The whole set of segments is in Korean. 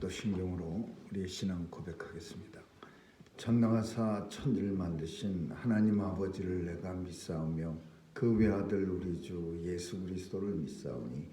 사도신경으로 우리의 신앙 고백하겠습니다. 전능하사 천지를 만드신 하나님 아버지를 내가 믿사오며 그 외아들 우리 주 예수 그리스도를 믿사오니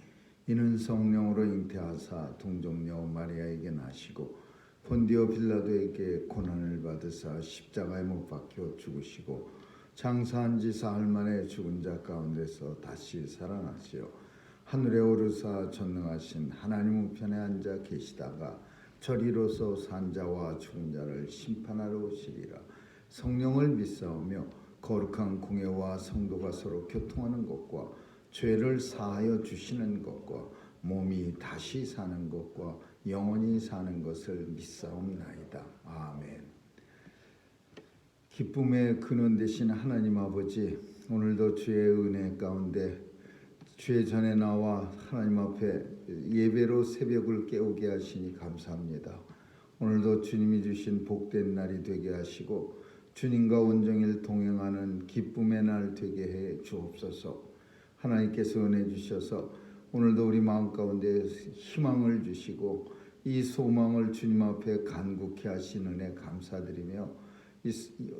이는 성령으로 잉태하사 동정녀 마리아에게 나시고 본디오 빌라도에게 고난을 받으사 십자가에 못 박혀 죽으시고 장사한 지 사흘 만에 죽은 자 가운데서 다시 살아나시어 하늘에 오르사 전능하신 하나님 우편에 앉아 계시다가 저리로서 산 자와 죽은 자를 심판하러 오시리라. 성령을 믿사오며 거룩한 공예와 성도가 서로 교통하는 것과 죄를 사하여 주시는 것과 몸이 다시 사는 것과 영원히 사는 것을 믿사옵나이다. 아멘. 기쁨의 근원 되신 하나님 아버지, 오늘도 주의 은혜 가운데 주의 전에 나와 하나님 앞에 예배로 새벽을 깨우게 하시니 감사합니다. 오늘도 주님이 주신 복된 날이 되게 하시고 주님과 온종일 동행하는 기쁨의 날 되게 해 주옵소서. 하나님께서 은혜 주셔서 오늘도 우리 마음 가운데 희망을 주시고 이 소망을 주님 앞에 간구케 하신 은혜 감사드리며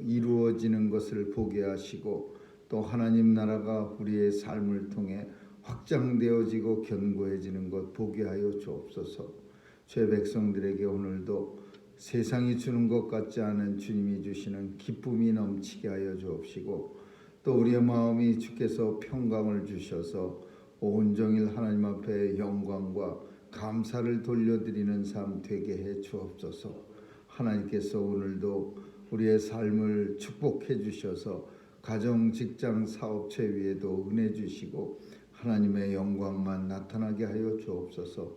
이루어지는 것을 보게 하시고 또 하나님 나라가 우리의 삶을 통해 확장되어지고 견고해지는 것 보게 하여 주옵소서. 죄 백성들에게 오늘도 세상이 주는 것 같지 않은 주님이 주시는 기쁨이 넘치게 하여 주옵시고 또 우리의 마음이 주께서 평강을 주셔서 온종일 하나님 앞에 영광과 감사를 돌려드리는 삶 되게 해 주옵소서. 하나님께서 오늘도 우리의 삶을 축복해 주셔서 가정, 직장, 사업체 위에도 은혜 주시고 하나님의 영광만 나타나게 하여 주옵소서.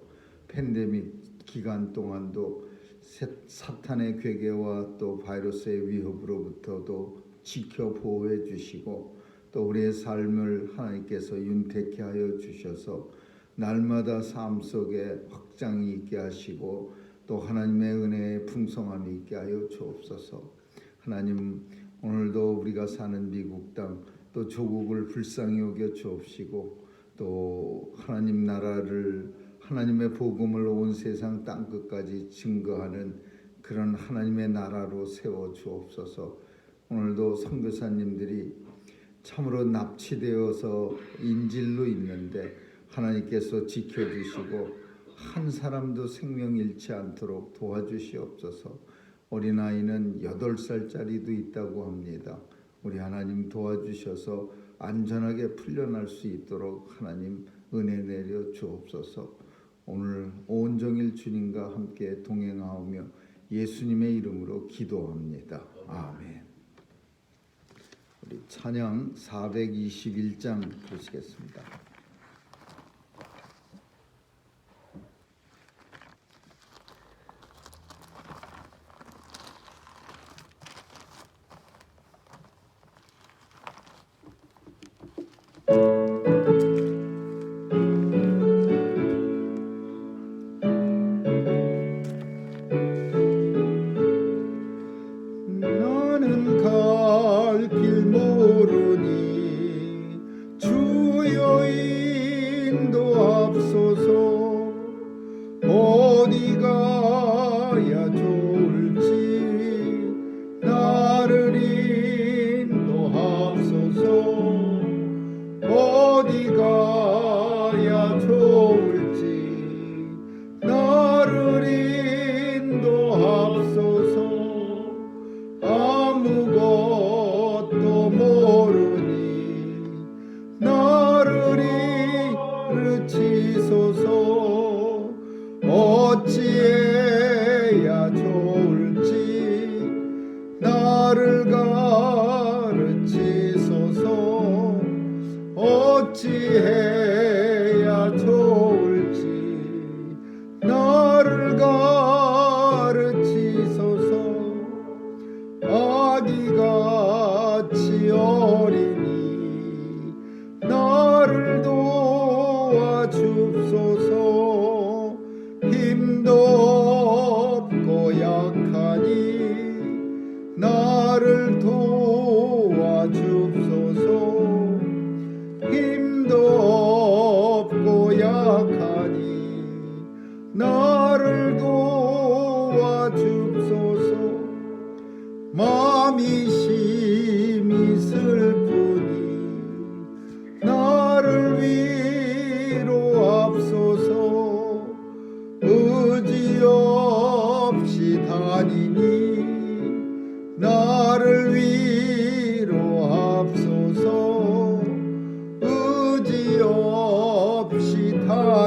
팬데믹 기간 동안도 사탄의 괴계와 또 바이러스의 위협으로부터도 지켜 보호해 주시고 또 우리의 삶을 하나님께서 윤택케 하여 주셔서 날마다 삶 속에 확장이 있게 하시고 또 하나님의 은혜의 풍성함이 있게 하여 주옵소서. 하나님, 오늘도 우리가 사는 미국 땅 또 조국을 불쌍히 여겨 주옵시고 또 하나님 나라를 하나님의 복음을 온 세상 땅끝까지 증거하는 그런 하나님의 나라로 세워 주옵소서. 오늘도 선교사님들이 참으로 납치되어서 인질로 있는데 하나님께서 지켜주시고 한 사람도 생명 잃지 않도록 도와주시옵소서. 어린아이는 8살짜리도 있다고 합니다. 우리 하나님 도와주셔서 안전하게 풀려날 수 있도록 하나님 은혜 내려 주옵소서. 오늘 온종일 주님과 함께 동행하오며 예수님의 이름으로 기도합니다. 아멘. 우리 찬양 421장 부르시겠습니다. 갈 길 모르니 주여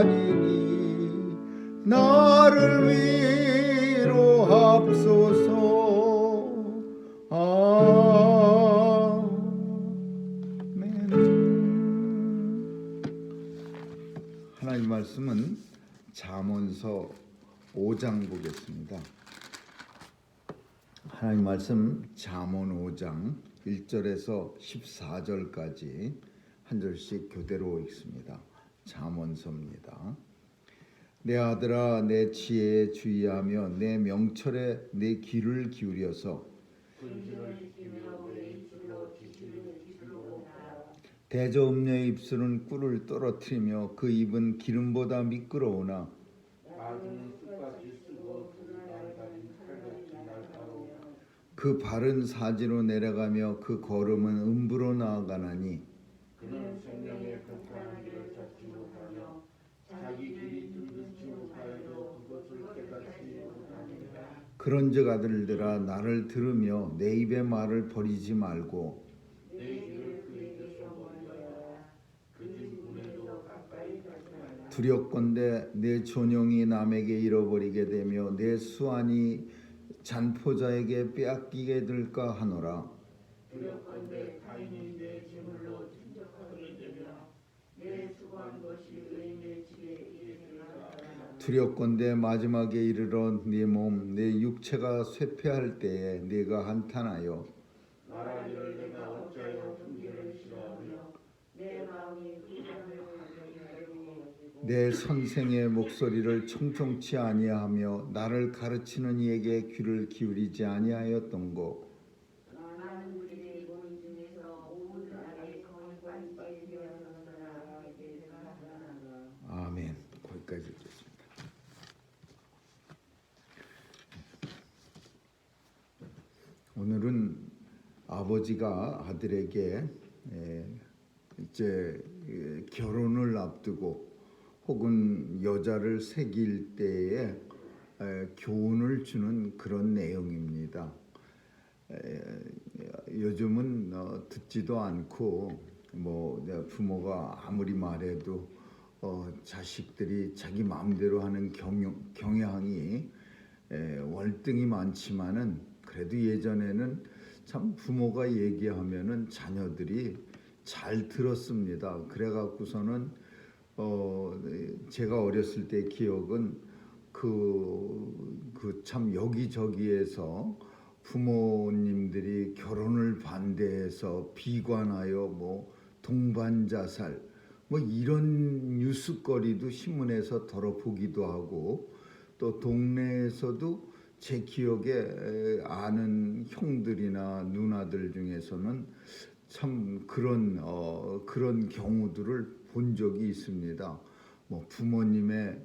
아니니 나를 위로합소서. 아멘. 하나님 말씀은 잠언서 5장 보겠습니다. 하나님 말씀 잠언 5장 1절에서 14절까지 한 절씩 교대로 읽습니다. 잠언서입니다. 내 아들아, 내 지혜에 주의하며 내 명철에 내 귀를 기울여서 대저음녀의 입술은 꿀을 떨어뜨리며 그 입은 기름보다 미끄러우나 그 발은 사지로 내려가며 그 걸음은 음부로 나아가나니 그는 생명의 평탄한 길을 찾지 못하며 자기 길이 뚫지 못하여도 그것을 깨닫지 못하느니라. 그런즉 아들들아, 나를 들으며 내 입의 말을 버리지 말고 내 귀를 그에게서 멀리하라. 그 집 문에도 가까이 가지 말라. 두렵건대 내 존영이 남에게 잃어버리게 되며 내 수완이 잔포자에게 빼앗기게 될까 하노라. 두렵건대 타인이 내 재물로 친척하게 되며 내 수고한 것이 의인의 집에 이르리라. 두렵건대 마지막에 이르러 네 몸 내 육체가 쇠퇴할 때에 네가 한탄하여 말하기를 내가 어찌하여 훈계를 싫어하며 내 마음이 불안을 내 선생의 목소리를 청종치 아니하며 나를 가르치는 이에게 귀를 기울이지 아니하였던고. 많은 우리의 모임 중에서 온 나라의 건관지 되어서라 하게 되었다. 아멘. 거기까지 읽겠습니다. 오늘은 아버지가 아들에게 이제 결혼을 앞두고 혹은 여자를 새길 때에 교훈을 주는 그런 내용입니다. 요즘은 듣지도 않고 부모가 아무리 말해도 자식들이 자기 마음대로 하는 경향이 월등히 많지만은 그래도 예전에는 참 부모가 얘기하면은 자녀들이 잘 들었습니다. 그래갖고서는 제가 어렸을 때 기억은 참 여기저기에서 부모님들이 결혼을 반대해서 비관하여 동반자살 이런 뉴스거리도 신문에서 덜어보기도 하고 또 동네에서도 제 기억에 아는 형들이나 누나들 중에서는 참 그런 경우들을 본 적이 있습니다. 부모님의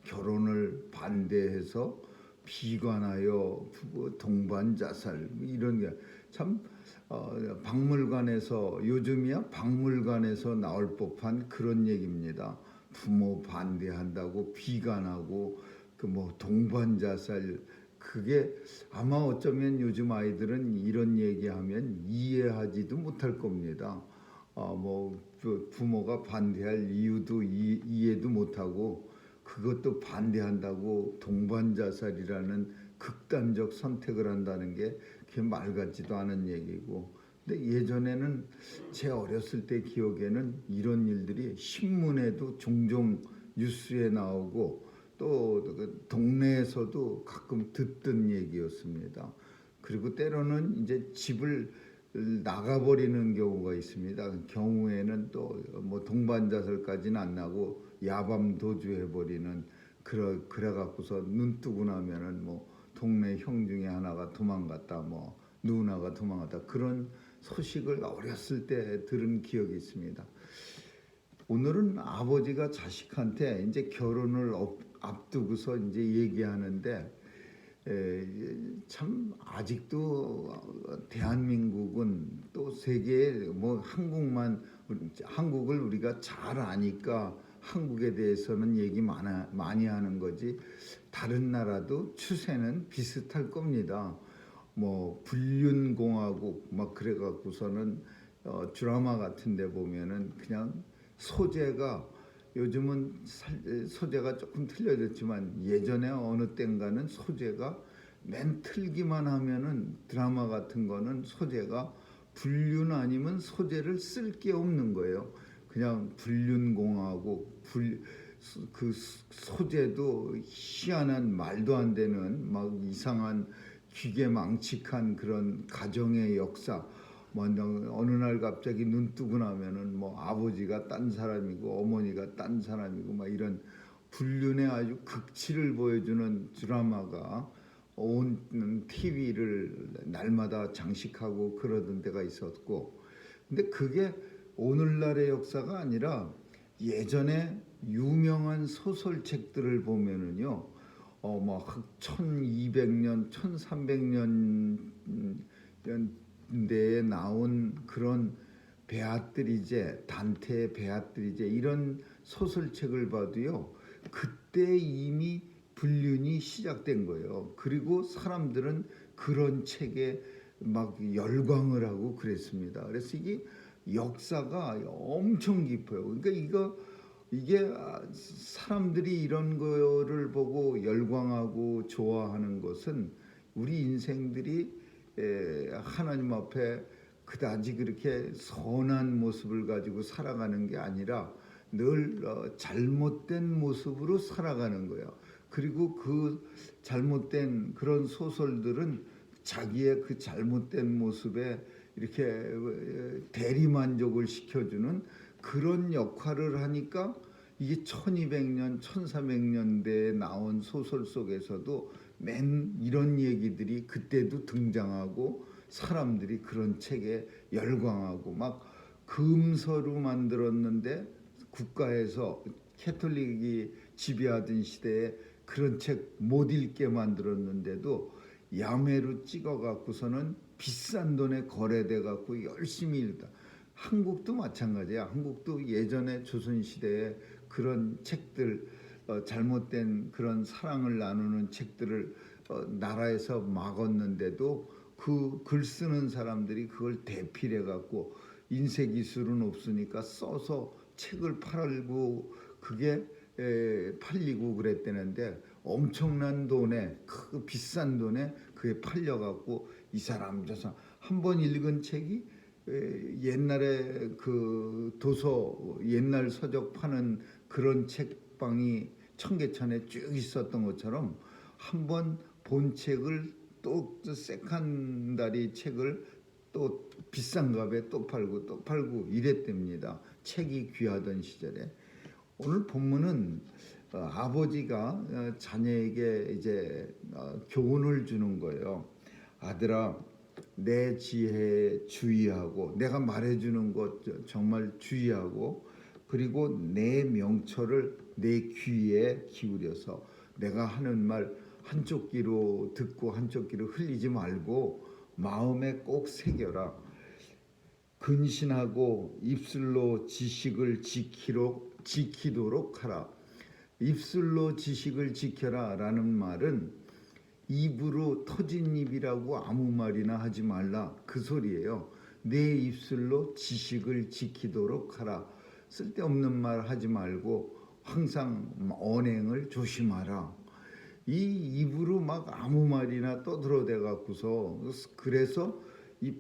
결혼을 반대해서 비관하여 동반자살 이런 게 참 박물관에서 요즘이야 박물관에서 나올 법한 그런 얘기입니다. 부모 반대한다고 비관하고 동반자살 그게 아마 어쩌면 요즘 아이들은 이런 얘기하면 이해하지도 못할 겁니다. 부모가 반대할 이유도 이해도 못하고 그것도 반대한다고 동반자살이라는 극단적 선택을 한다는 게 그게 말 같지도 않은 얘기고 근데 예전에는 제 어렸을 때 기억에는 이런 일들이 신문에도 종종 뉴스에 나오고 또 동네에서도 가끔 듣던 얘기였습니다. 그리고 때로는 이제 집을 나가버리는 경우가 있습니다. 경우에는 또 동반자살까지는 안 나고 야밤 도주해버리는 그래갖고서 눈 뜨고 나면은 동네 형 중에 하나가 도망갔다, 누나가 도망갔다 그런 소식을 어렸을 때 들은 기억이 있습니다. 오늘은 아버지가 자식한테 이제 결혼을 앞두고서 이제 얘기하는데 참 아직도 대한민국은 또 세계에 한국을 우리가 잘 아니까 한국에 대해서는 얘기 많이 하는 거지 다른 나라도 추세는 비슷할 겁니다. 불륜공화국 그래갖고서는 드라마 같은데 보면은 그냥 소재가 요즘은 소재가 조금 틀려졌지만 예전에 어느 땐가는 소재가 맨 틀기만 하면은 드라마 같은 거는 소재가 불륜 아니면 소재를 쓸 게 없는 거예요. 그냥 불륜공하고 그 소재도 희한한 말도 안 되는 막 이상한 기계망측한 그런 가정의 역사. 뭐 어느 날 갑자기 눈 뜨고 나면은 뭐 아버지가 딴 사람이고 어머니가 딴 사람이고 막 이런 불륜의 아주 극치를 보여주는 드라마가 온 TV를 날마다 장식하고 그러던 때가 있었고, 근데 그게 오늘날의 역사가 아니라 예전에 유명한 소설책들을 보면은요, 막 1200년, 1300년 대에 나온 그런 베아트리제, 단테의 베아트리제 이런 소설책을 봐도요, 그때 이미 불륜이 시작된 거예요. 그리고 사람들은 그런 책에 막 열광을 하고 그랬습니다. 그래서 이게 역사가 엄청 깊어요. 그러니까 이게 사람들이 이런 거를 보고 열광하고 좋아하는 것은 우리 인생들이 하나님 앞에 그다지 그렇게 선한 모습을 가지고 살아가는 게 아니라 늘 잘못된 모습으로 살아가는 거예요. 그리고 그 잘못된 그런 소설들은 자기의 그 잘못된 모습에 이렇게 대리만족을 시켜주는 그런 역할을 하니까 이게 1200년, 1300년대에 나온 소설 속에서도 맨 이런 얘기들이 그때도 등장하고 사람들이 그런 책에 열광하고 막 금서로 만들었는데 국가에서 캐톨릭이 지배하던 시대에 그런 책 못 읽게 만들었는데도 야매로 찍어 갖고서는 비싼 돈에 거래돼 갖고 열심히 읽다. 한국도 마찬가지야. 한국도 예전에 조선시대에 그런 책들, 잘못된 그런 사랑을 나누는 책들을 나라에서 막았는데도 그 글 쓰는 사람들이 그걸 대필해 갖고 인쇄기술은 없으니까 써서 책을 팔고 그게 팔리고 그랬대는데 엄청난 돈에 그 비싼 돈에 그게 팔려 갖고 이 사람 저 사람 한 번 읽은 책이 옛날에 그 도서 옛날 서적 파는 그런 책방이 청계천에 쭉 있었던 것처럼 한 번 본 책을 또 세컨다리 책을 또 비싼 값에 또 팔고 이랬답니다. 책이 귀하던 시절에. 오늘 본문은 아버지가 자녀에게 이제 교훈을 주는 거예요. 아들아, 내 지혜에 주의하고 내가 말해주는 것 정말 주의하고 그리고 내 명철을 내 귀에 기울여서 내가 하는 말 한쪽 귀로 듣고 한쪽 귀로 흘리지 말고 마음에 꼭 새겨라. 근신하고 입술로 지식을 지키도록 하라. 입술로 지식을 지켜라 라는 말은 입으로 터진 입이라고 아무 말이나 하지 말라 그 소리예요. 내 입술로 지식을 지키도록 하라. 쓸데없는 말 하지 말고 항상 언행을 조심하라. 이 입으로 막 아무 말이나 떠들어대 갖고서 그래서 이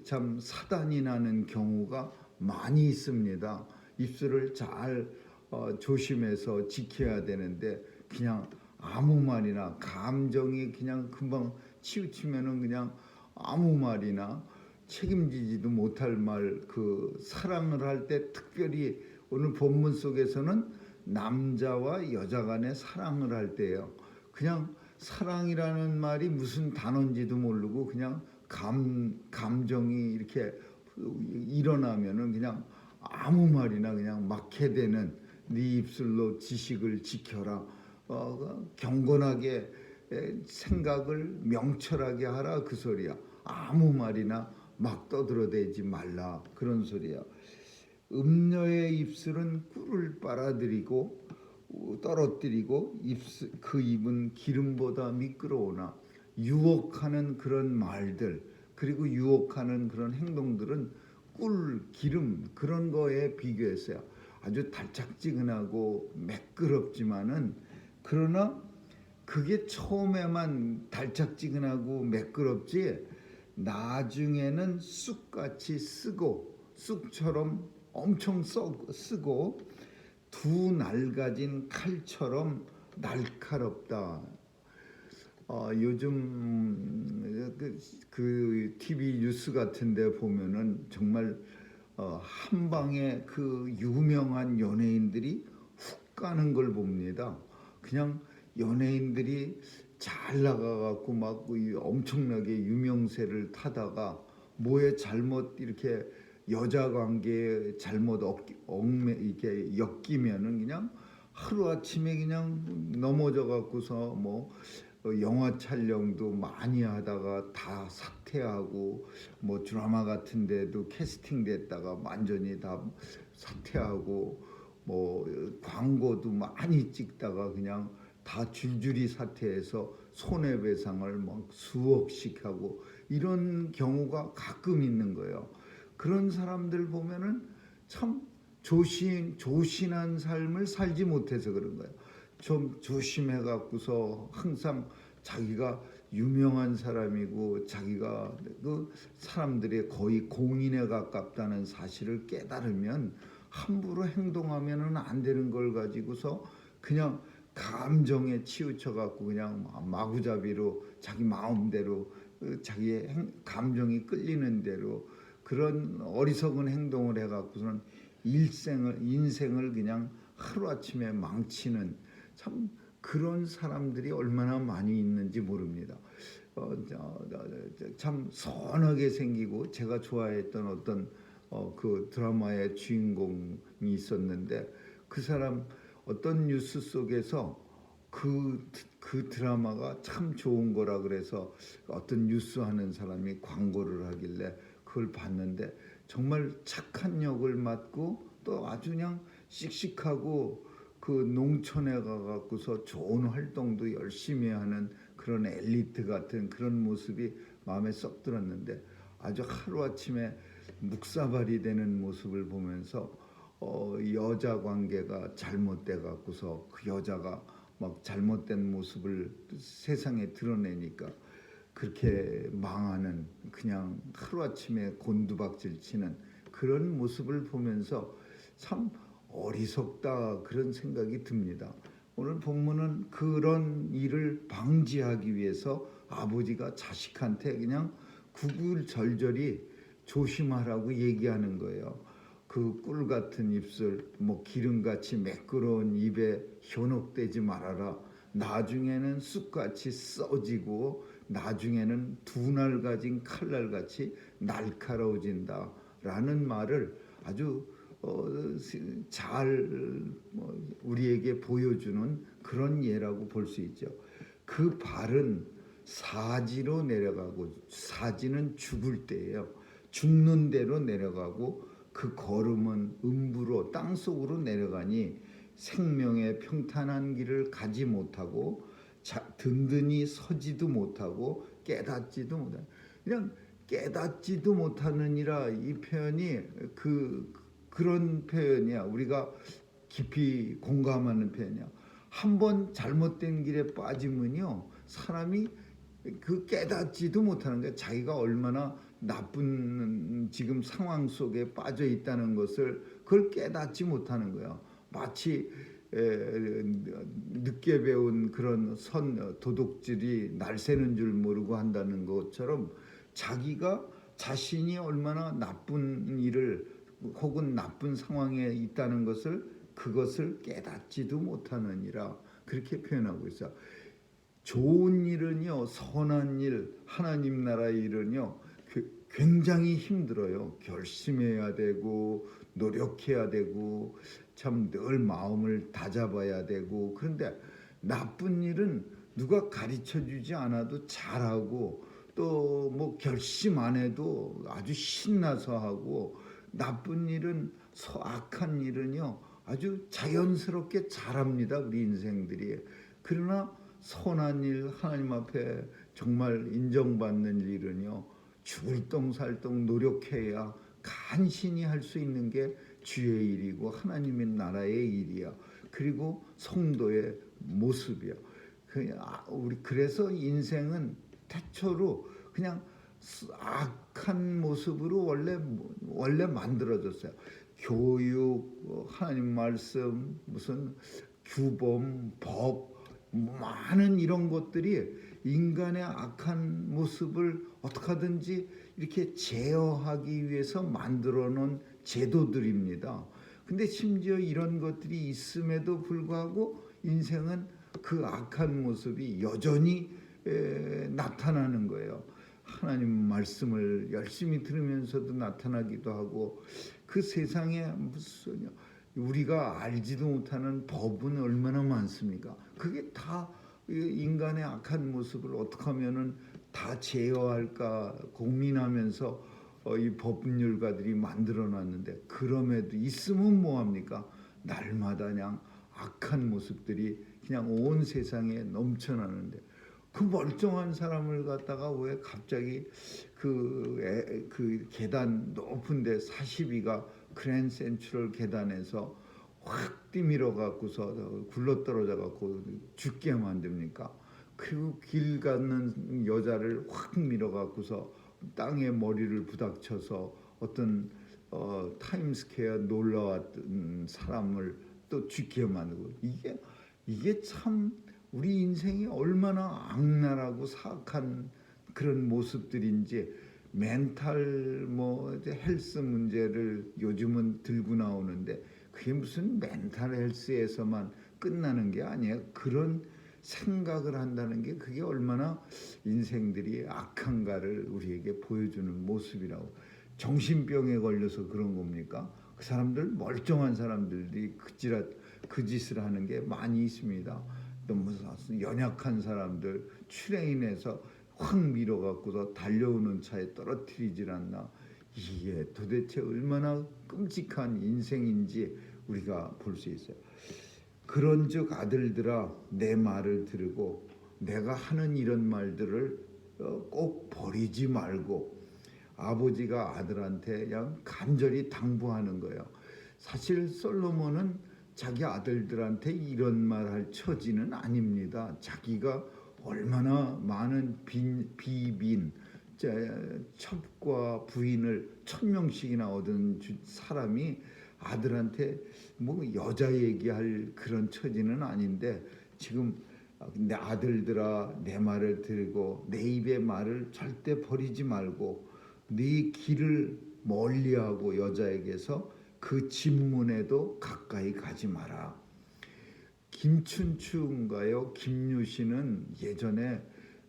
참 사단이 나는 경우가 많이 있습니다. 입술을 잘 조심해서 지켜야 되는데 그냥 아무 말이나 감정이 그냥 금방 치우치면은 그냥 아무 말이나 책임지지도 못할 말 그 사랑을 할 때 특별히 오늘 본문 속에서는 남자와 여자 간의 사랑을 할 때예요. 그냥 사랑이라는 말이 무슨 단어인지도 모르고 그냥 감정이 이렇게 일어나면은 그냥 아무 말이나 그냥 막게 되는 네 입술로 지식을 지켜라. 경건하게 생각을 명철하게 하라 그 소리야. 아무 말이나 막 떠들어대지 말라 그런 소리야. 음녀의 입술은 꿀을 빨아들이고 떨어뜨리고 그 입은 기름보다 미끄러우나 유혹하는 그런 말들 그리고 유혹하는 그런 행동들은 꿀, 기름 그런 거에 비교했어요. 아주 달짝지근하고 매끄럽지만은 그러나 그게 처음에만 달짝지근하고 매끄럽지 나중에는 쑥같이 쓰고 쑥처럼 엄청 쓰고 두 날가진 칼처럼 날카롭다. 요즘 그 TV 뉴스 같은데 보면은 정말 한 방에 그 유명한 연예인들이 훅 가는 걸 봅니다. 그냥 연예인들이 잘 나가갖고 막 엄청나게 유명세를 타다가 뭐에 잘못 이렇게 여자 관계에 잘못 이렇게 엮이면은 그냥 하루 아침에 그냥 넘어져 갖고서 뭐 영화 촬영도 많이 하다가 다 사퇴하고 뭐 드라마 같은 데도 캐스팅 됐다가 완전히 다 사퇴하고 뭐 광고도 많이 찍다가 그냥 다 줄줄이 사퇴해서 손해배상을 막 수억씩 하고 이런 경우가 가끔 있는 거예요. 그런 사람들 보면은 참 조신한 삶을 살지 못해서 그런 거예요. 좀 조심해 갖고서 항상 자기가 유명한 사람이고 자기가 그 사람들의 거의 공인에 가깝다는 사실을 깨달으면 함부로 행동하면은 안 되는 걸 가지고서 그냥 감정에 치우쳐 갖고 그냥 마구잡이로 자기 마음대로 자기의 감정이 끌리는 대로 그런 어리석은 행동을 해 갖고서는 인생을 그냥 하루아침에 망치는 참 그런 사람들이 얼마나 많이 있는지 모릅니다. 참 선하게 생기고 제가 좋아했던 어떤 그 드라마의 주인공이 있었는데 그 사람 어떤 뉴스 속에서 그 드라마가 참 좋은 거라 그래서 어떤 뉴스 하는 사람이 광고를 하길래 그걸 봤는데 정말 착한 역을 맡고 또 아주 그냥 씩씩하고 그 농촌에 가갖고서 좋은 활동도 열심히 하는 그런 엘리트 같은 그런 모습이 마음에 쏙 들었는데 아주 하루아침에 묵사발이 되는 모습을 보면서 여자 관계가 잘못돼 갖고서 그 여자가 막 잘못된 모습을 세상에 드러내니까 그렇게 망하는 그냥 하루아침에 곤두박질 치는 그런 모습을 보면서 참 어리석다 그런 생각이 듭니다. 오늘 본문은 그런 일을 방지하기 위해서 아버지가 자식한테 그냥 구구절절히 조심하라고 얘기하는 거예요. 그 꿀 같은 입술, 뭐 기름같이 매끄러운 입에 현혹되지 말아라. 나중에는 쑥같이 써지고 나중에는 두 날 가진 칼날같이 날카로워진다. 라는 말을 아주 잘 우리에게 보여주는 그런 예라고 볼 수 있죠. 그 발은 사지로 내려가고 사지는 죽을 때예요. 죽는 대로 내려가고 그 걸음은 음부로 땅속으로 내려가니 생명의 평탄한 길을 가지 못하고 든든히 서지도 못하고 깨닫지도 못하고 그냥 깨닫지도 못하느니라 이 표현이 그런 표현이야. 우리가 깊이 공감하는 표현이야. 한번 잘못된 길에 빠지면요 사람이 그 깨닫지도 못하는 거야. 자기가 얼마나 나쁜 지금 상황 속에 빠져 있다는 것을 그걸 깨닫지 못하는 거야. 마치 늦게 배운 그런 도둑질이 날 새는 줄 모르고 한다는 것처럼 자신이 얼마나 나쁜 일을 혹은 나쁜 상황에 있다는 그것을 깨닫지도 못하느니라 그렇게 표현하고 있어. 좋은 일은요, 선한 일, 하나님 나라의 일은요 굉장히 힘들어요. 결심해야 되고 노력해야 되고 참 늘 마음을 다잡아야 되고 그런데 나쁜 일은 누가 가르쳐주지 않아도 잘하고 또 뭐 결심 안 해도 아주 신나서 하고 나쁜 일은 악한 일은요 아주 자연스럽게 잘합니다. 우리 인생들이. 그러나 선한 일 하나님 앞에 정말 인정받는 일은요 죽을 똥살똥 노력해야 간신히 할 수 있는 게 주의 일이고 하나님의 나라의 일이야. 그리고 성도의 모습이야. 우리 그래서 인생은 태초로 그냥 악한 모습으로 원래 만들어졌어요. 교육, 하나님 말씀, 무슨 규범, 법, 많은 이런 것들이 인간의 악한 모습을 어떻게 하든지 이렇게 제어하기 위해서 만들어 놓은 제도들입니다. 근데 심지어 이런 것들이 있음에도 불구하고 인생은 그 악한 모습이 여전히 나타나는 거예요. 하나님 말씀을 열심히 들으면서도 나타나기도 하고, 그 세상에 무슨 우리가 알지도 못하는 법은 얼마나 많습니까? 그게 다 인간의 악한 모습을 어떻게 하면은 다 제어할까 고민하면서 이 법률가들이 만들어놨는데, 그럼에도 있으면 뭐합니까? 날마다 그냥 악한 모습들이 그냥 온 세상에 넘쳐나는데, 그 멀쩡한 사람을 갖다가 왜 갑자기 그 계단 높은데 42가 그랜 센트럴 계단에서 확 뛰밀어 갖고서 굴러떨어져 갖고 죽게 만듭니까? 그리고 길 가는 여자를 확 밀어 갖고서 땅에 머리를 부닥쳐서 어떤 타임스퀘어 놀러 왔던 사람을 또 죽게 만들고, 이게 참 우리 인생이 얼마나 악랄하고 사악한 그런 모습들인지. 멘탈 헬스 문제를 요즘은 들고 나오는데, 그게 무슨 멘탈 헬스에서만 끝나는 게 아니에요. 그런 생각을 한다는 게 그게 얼마나 인생들이 악한가를 우리에게 보여주는 모습이라고. 정신병에 걸려서 그런 겁니까? 그 사람들, 멀쩡한 사람들이 그 짓을 하는 게 많이 있습니다. 너무 연약한 사람들 트레인에서 확 밀어갖고서 달려오는 차에 떨어뜨리질 않나. 이게 도대체 얼마나 끔찍한 인생인지 우리가 볼 수 있어요. 그런즉 아들들아, 내 말을 들으고 내가 하는 이런 말들을 꼭 버리지 말고. 아버지가 아들한테 그냥 간절히 당부하는 거예요. 사실 솔로몬은 자기 아들들한테 이런 말 할 처지는 아닙니다. 자기가 얼마나 많은 비빈 첩과 부인을 1000명씩이나 얻은 사람이 아들한테 여자 얘기할 그런 처지는 아닌데, 지금 내 아들들아, 내 말을 들고 내 입의 말을 절대 버리지 말고 네 길을 멀리하고 여자에게서 그 집문에도 가까이 가지 마라. 김춘추인가요? 김유신은 예전에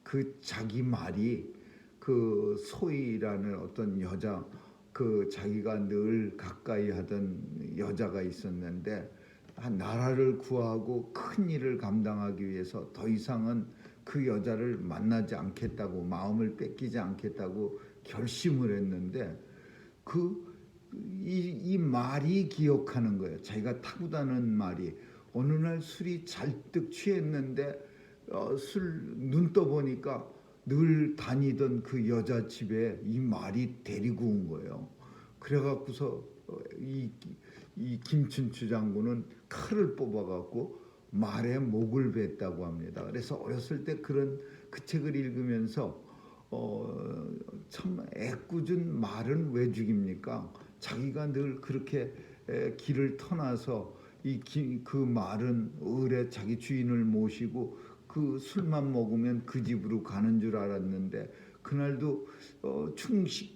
그 자기 말이 그 소희라는 어떤 여자, 그 자기가 늘 가까이 하던 여자가 있었는데, 나라를 구하고 큰 일을 감당하기 위해서 더 이상은 그 여자를 만나지 않겠다고, 마음을 뺏기지 않겠다고 결심을 했는데, 이 말이 기억하는 거예요. 자기가 타고다는 말이. 어느 날 술이 잔뜩 취했는데 눈 떠보니까 늘 다니던 그 여자 집에 이 말이 데리고 온 거예요. 그래갖고서 이 김춘추 장군은 칼을 뽑아갖고 말에 목을 뱉다고 합니다. 그래서 어렸을 때 그 책을 읽으면서 참 애꿎은 말은 왜 죽입니까? 자기가 늘 그렇게 길을 터나서 그 말은 을에 자기 주인을 모시고 그 술만 먹으면 그 집으로 가는 줄 알았는데, 그날도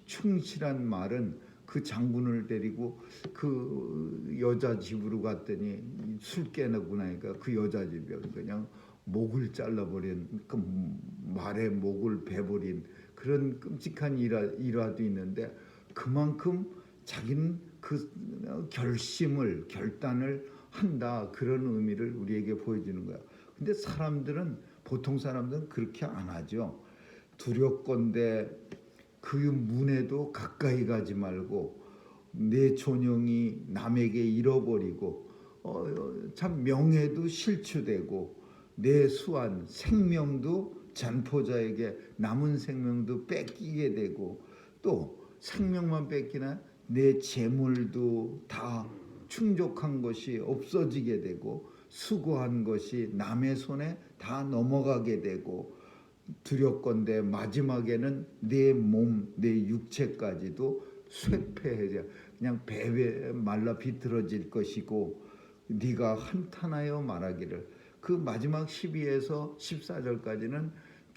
충실한 말은 그 장군을 데리고 그 여자 집으로 갔더니 술 깨놓고 나니까 그 여자 집에 그냥 목을 잘라버린, 그 말에 목을 베버린 그런 끔찍한 일화도 있는데, 그만큼 자기는 그 결단을 한다, 그런 의미를 우리에게 보여주는 거야. 근데 보통 사람들은 그렇게 안 하죠. 두렵건대 그 문에도 가까이 가지 말고, 내 존영이 남에게 잃어버리고 참 명예도 실추되고, 내 수완 생명도 잔포자에게 남은 생명도 뺏기게 되고, 또 생명만 뺏기나 내 재물도 다 충족한 것이 없어지게 되고 수고한 것이 남의 손에 다 넘어가게 되고 두렵건대 마지막에는 내 몸, 내 육체까지도 쇠폐해져 그냥 배에 말라 비틀어질 것이고 네가 한탄하여 말하기를 그 마지막 12에서 14절까지는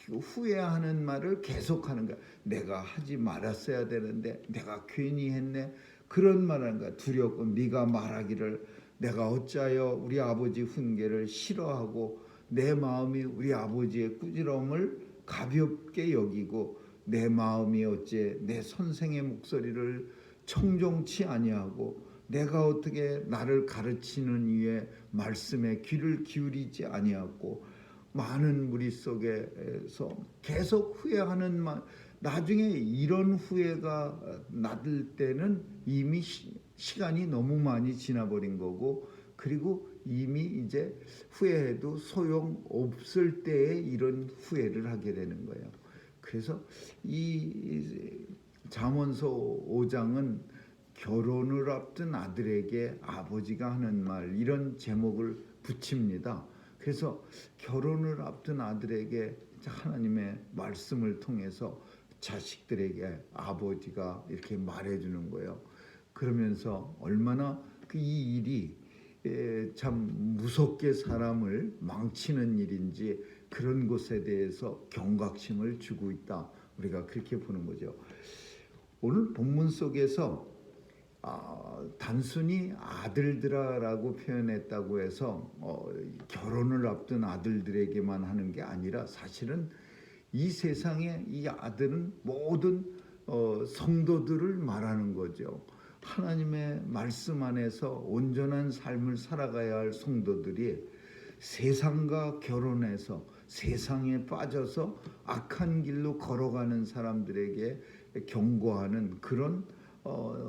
후회하는 말을 계속하는 거야. 내가 하지 말았어야 되는데 내가 괜히 했네. 그런 말하는 거야. 두렵고 네가 말하기를 내가 어찌하여 우리 아버지 훈계를 싫어하고 내 마음이 우리 아버지의 꾸지람을 가볍게 여기고 내 마음이 어째 내 선생의 목소리를 청종치 아니하고 내가 어떻게 나를 가르치는 이의 말씀에 귀를 기울이지 아니하고 많은 무리 속에서 계속 후회하는 말 나중에 이런 후회가 나들 때는 이미 시간이 너무 많이 지나버린 거고 그리고 이미 이제 후회해도 소용 없을 때에 이런 후회를 하게 되는 거예요. 그래서 이 잠언서 5장은 결혼을 앞둔 아들에게 아버지가 하는 말 이런 제목을 붙입니다. 그래서 결혼을 앞둔 아들에게 하나님의 말씀을 통해서 자식들에게 아버지가 이렇게 말해주는 거예요. 그러면서 얼마나 이 일이 참 무섭게 사람을 망치는 일인지 그런 것에 대해서 경각심을 주고 있다. 우리가 그렇게 보는 거죠. 오늘 본문 속에서 단순히 아들들아라고 표현했다고 해서 결혼을 앞둔 아들들에게만 하는 게 아니라 사실은 이 세상에 이 아들은 모든 성도들을 말하는 거죠. 하나님의 말씀 안에서 온전한 삶을 살아가야 할 성도들이 세상과 결혼해서 세상에 빠져서 악한 길로 걸어가는 사람들에게 경고하는 그런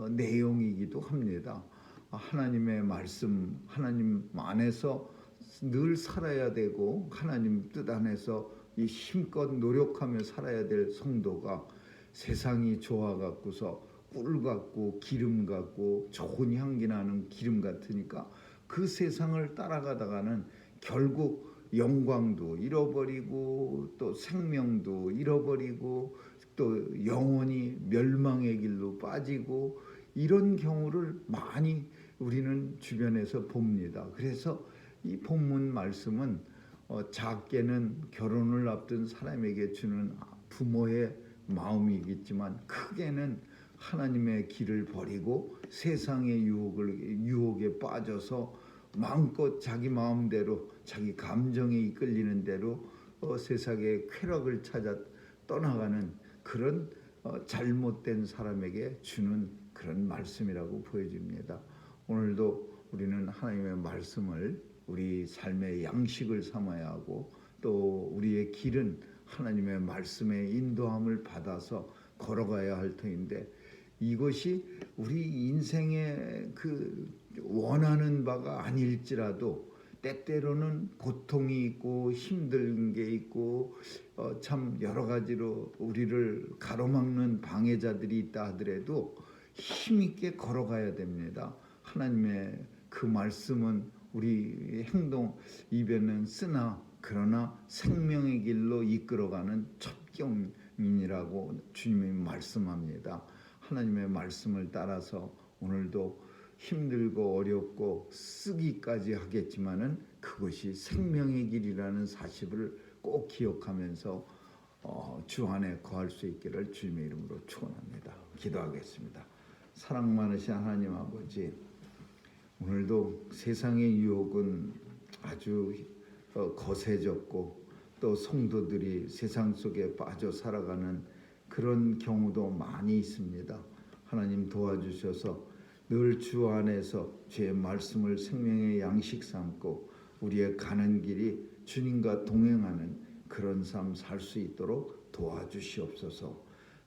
내용이기도 합니다. 하나님의 말씀, 하나님 안에서 늘 살아야 되고 하나님 뜻 안에서 이 힘껏 노력하며 살아야 될 성도가 세상이 좋아 갖고서 꿀 같고 기름 같고 좋은 향기 나는 기름 같으니까 그 세상을 따라가다가는 결국 영광도 잃어버리고 또 생명도 잃어버리고 또 영원히 멸망의 길로 빠지고 이런 경우를 많이 우리는 주변에서 봅니다. 그래서 이 본문 말씀은 작게는 결혼을 앞둔 사람에게 주는 부모의 마음이겠지만 크게는 하나님의 길을 버리고 세상의 유혹에 빠져서 마음껏 자기 마음대로 자기 감정에 이끌리는 대로 세상의 쾌락을 찾아 떠나가는 그런 잘못된 사람에게 주는 그런 말씀이라고 보여집니다. 오늘도 우리는 하나님의 말씀을 우리 삶의 양식을 삼아야 하고 또 우리의 길은 하나님의 말씀의 인도함을 받아서 걸어가야 할 터인데 이것이 우리 인생의 그 원하는 바가 아닐지라도 때때로는 고통이 있고 힘든 게 있고 참 여러 가지로 우리를 가로막는 방해자들이 있다 하더라도 힘있게 걸어가야 됩니다. 하나님의 그 말씀은 우리 행동 입에는 쓰나 그러나 생명의 길로 이끌어가는 첩경인이라고 주님이 말씀합니다. 하나님의 말씀을 따라서 오늘도 힘들고 어렵고 쓰기까지 하겠지만은 그것이 생명의 길이라는 사실을 꼭 기억하면서 주 안에 거할 수 있기를 주님의 이름으로 축원합니다. 기도하겠습니다. 사랑 많으신 하나님 아버지, 오늘도 세상의 유혹은 아주 거세졌고 또 성도들이 세상 속에 빠져 살아가는 그런 경우도 많이 있습니다. 하나님 도와주셔서 늘 주 안에서 주의 말씀을 생명의 양식 삼고 우리의 가는 길이 주님과 동행하는 그런 삶 살 수 있도록 도와주시옵소서.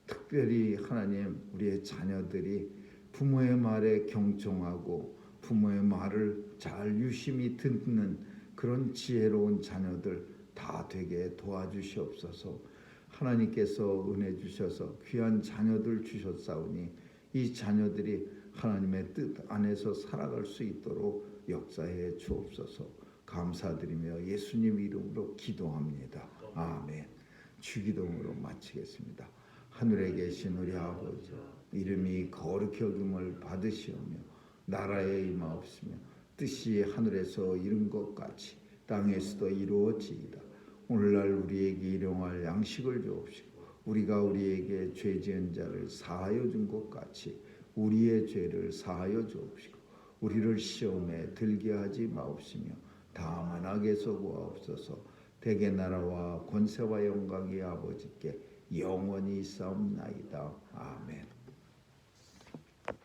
특별히 하나님 우리의 자녀들이 부모의 말에 경청하고 부모의 말을 잘 유심히 듣는 그런 지혜로운 자녀들 다 되게 도와주시옵소서. 하나님께서 은혜 주셔서 귀한 자녀들 주셨사오니 이 자녀들이 하나님의 뜻 안에서 살아갈 수 있도록 역사해 주옵소서. 감사드리며 예수님 이름으로 기도합니다. 아멘. 주기도문으로 마치겠습니다. 하늘에 계신 우리 아버지, 이름이 거룩히 여김을 받으시오며 나라에 임하옵시며 뜻이 하늘에서 이룬 것 같이 땅에서도 이루어지이다. 오늘날 우리에게 일용할 양식을 주옵시고 우리가 우리에게 죄 지은 자를 사하여 준 것 같이 우리의 죄를 사하여 주옵시고 우리를 시험에 들게 하지 마옵시며 다만 악에서 구하옵소서. 대개 나라와 권세와 영광이 아버지께 영원히 있사옵나이다. 아멘.